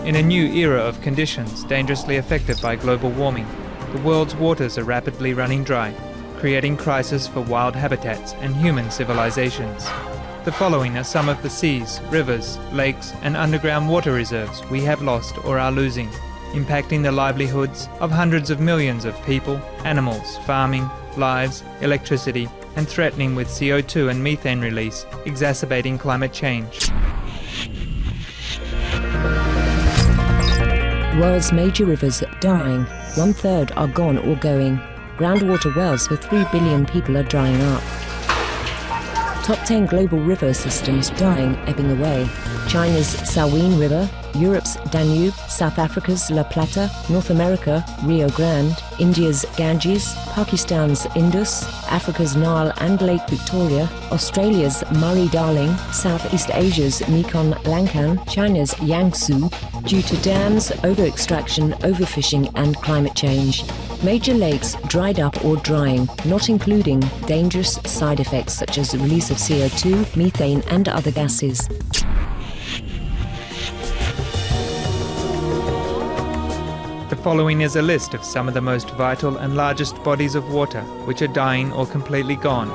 In a new era of conditions dangerously affected by global warming, the world's waters are rapidly running dry, creating crises for wild habitats and human civilizations. The following are some of the seas, rivers, lakes and underground water reserves we have lost or are losing, impacting the livelihoods of hundreds of millions of people, animals, farming, lives, electricity, and threatening with CO2 and methane release, exacerbating climate change. World's major rivers dying. 1/3 are gone or going. Groundwater wells for 3 billion people are drying up. Top 10 global river systems dying, ebbing away. China's Salween River, Europe's Danube, South Africa's La Plata, North America, Rio Grande, India's Ganges, Pakistan's Indus, Africa's Nile and Lake Victoria, Australia's Murray-Darling, Southeast Asia's Mekong-Lancang, China's Yangtze, due to dams, over-extraction, overfishing and climate change. Major lakes dried up or drying, not including dangerous side effects such as the release of CO2, methane and other gases. The following is a list of some of the most vital and largest bodies of water which are dying or completely gone.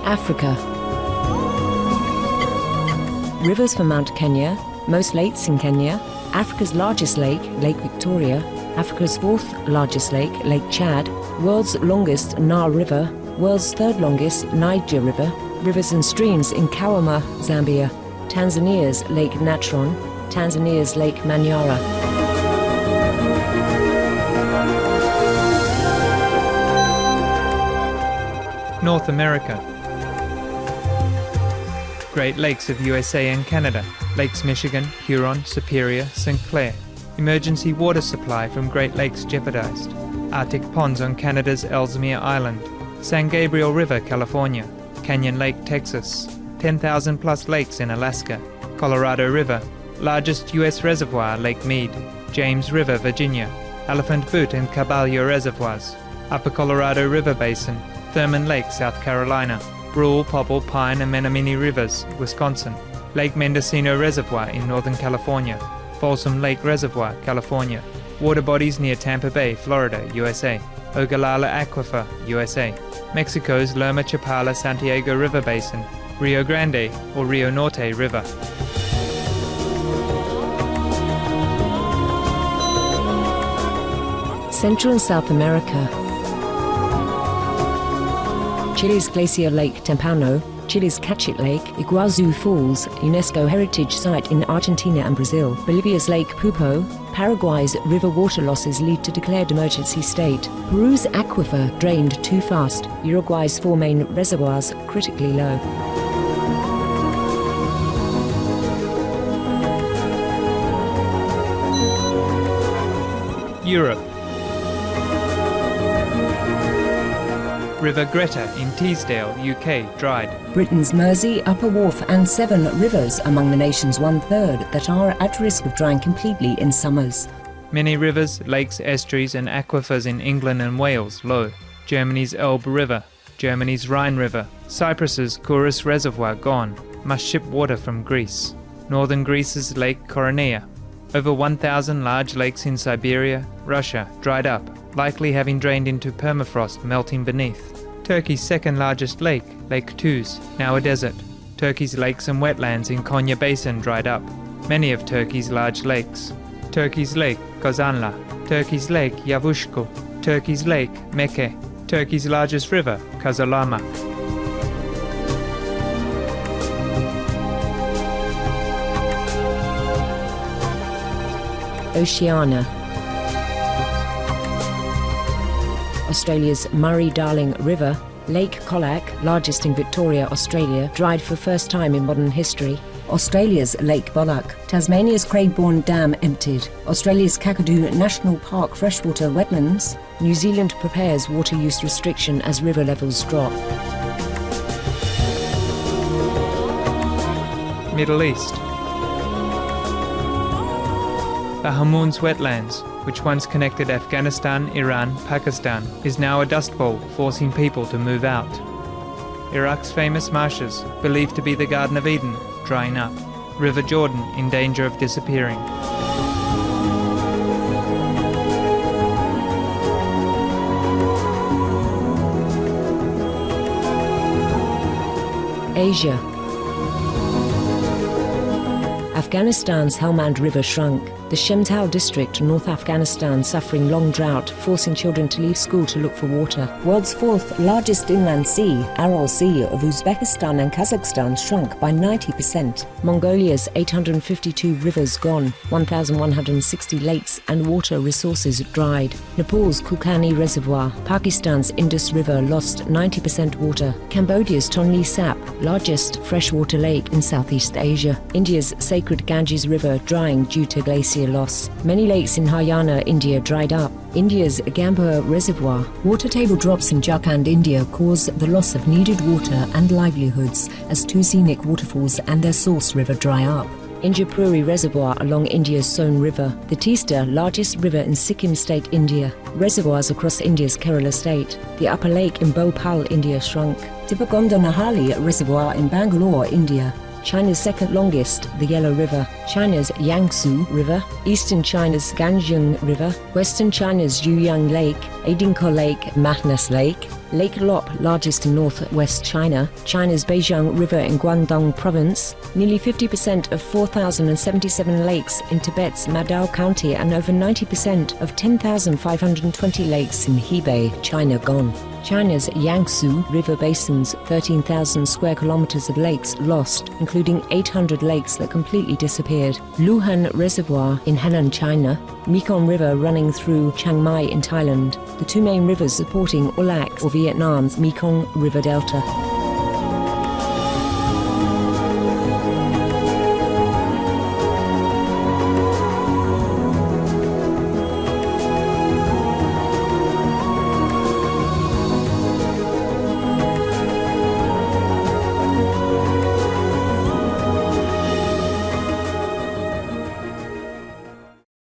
Africa. Rivers for Mount Kenya, most lakes in Kenya, Africa's largest lake, Lake Victoria, Africa's fourth largest lake, Lake Chad, world's longest Nile River, world's third longest Niger River, rivers and streams in Kawama, Zambia, Tanzania's Lake Natron, Tanzania's Lake Manyara. North America. Great Lakes of USA and Canada, Lakes Michigan, Huron, Superior, St. Clair. Emergency water supply from Great Lakes jeopardized. Arctic ponds on Canada's Ellesmere Island. San Gabriel River, California. Canyon Lake, Texas. 10,000 plus lakes in Alaska. Colorado River. Largest U.S. reservoir, Lake Mead. James River, Virginia. Elephant Butte and Caballo Reservoirs. Upper Colorado River Basin. Thurman Lake, South Carolina. Brule, Popple, Pine and Menominee Rivers, Wisconsin. Lake Mendocino Reservoir in Northern California. Folsom Lake Reservoir, California. Water bodies near Tampa Bay, Florida, USA. Ogallala Aquifer, USA. Mexico's Lerma Chapala Santiago River Basin. Rio Grande or Rio Norte River. Central and South America. Chile's Glacier Lake Tempano, Chile's Cachet Lake, Iguazu Falls, UNESCO Heritage Site in Argentina and Brazil, Bolivia's Lake Pupo, Paraguay's river water losses lead to declared emergency state, Peru's aquifer drained too fast, Uruguay's 4 main reservoirs critically low. Europe. River Greta in Teesdale, UK, dried. Britain's Mersey, Upper Wharfe and Severn rivers among the nation's 1/3 that are at risk of drying completely in summers. Many rivers, lakes, estuaries and aquifers in England and Wales low. Germany's Elbe River, Germany's Rhine River, Cyprus's Kouros Reservoir gone, must ship water from Greece. Northern Greece's Lake Koroneia. Over 1,000 large lakes in Siberia, Russia, dried up, likely having drained into permafrost melting beneath. Turkey's second largest lake, Lake Tuz, now a desert. Turkey's lakes and wetlands in Konya Basin dried up. Many of Turkey's large lakes. Turkey's Lake Kozanla, Turkey's Lake Yavushko, Turkey's Lake Meke, Turkey's largest river, Kazalama. Oceania. Australia's Murray-Darling River, Lake Colac, largest in Victoria, Australia, dried for first time in modern history. Australia's Lake Bolac, Tasmania's Craigbourne Dam emptied. Australia's Kakadu National Park freshwater wetlands. New Zealand prepares water use restriction as river levels drop. Middle East. The Hamoun's wetlands, which once connected Afghanistan, Iran, Pakistan, is now a dust bowl, forcing people to move out. Iraq's famous marshes, believed to be the Garden of Eden, drying up. River Jordan in danger of disappearing. Asia. Afghanistan's Helmand River shrunk. The Shemtau district, North Afghanistan, suffering long drought, forcing children to leave school to look for water. World's fourth largest inland sea, Aral Sea of Uzbekistan and Kazakhstan, shrunk by 90%. Mongolia's 852 rivers gone, 1,160 lakes and water resources dried. Nepal's Kulkarni Reservoir, Pakistan's Indus River lost 90% water. Cambodia's Tonle Sap, largest freshwater lake in Southeast Asia. India's sacred Ganges River drying due to glacier loss. Many lakes in Haryana, India dried up. India's Gambur Reservoir. Water table drops in Jharkhand, India cause the loss of needed water and livelihoods as two scenic waterfalls and their source river dry up. Indrapuri Reservoir along India's Son River. The Teesta, largest river in Sikkim state, India. Reservoirs across India's Kerala state. The upper lake in Bhopal, India shrunk. Tipagondonahali Reservoir in Bangalore, India. China's second longest, the Yellow River. China's Yangtze River. Eastern China's Ganjing River. Western China's Yuyang Lake. Adinko Lake, Manas Lake. Lake Lop, largest in northwest China. China's Beijiang River in Guangdong province. Nearly 50% of 4,077 lakes in Tibet's Madao County and over 90% of 10,520 lakes in Hebei, China gone. China's Yangtze River basin's 13,000 square kilometers of lakes lost, including 800 lakes that completely disappeared. Luhan Reservoir in Henan, China. Mekong River running through Chiang Mai in Thailand. The two main rivers supporting Ulak or Vietnam's Mekong River Delta.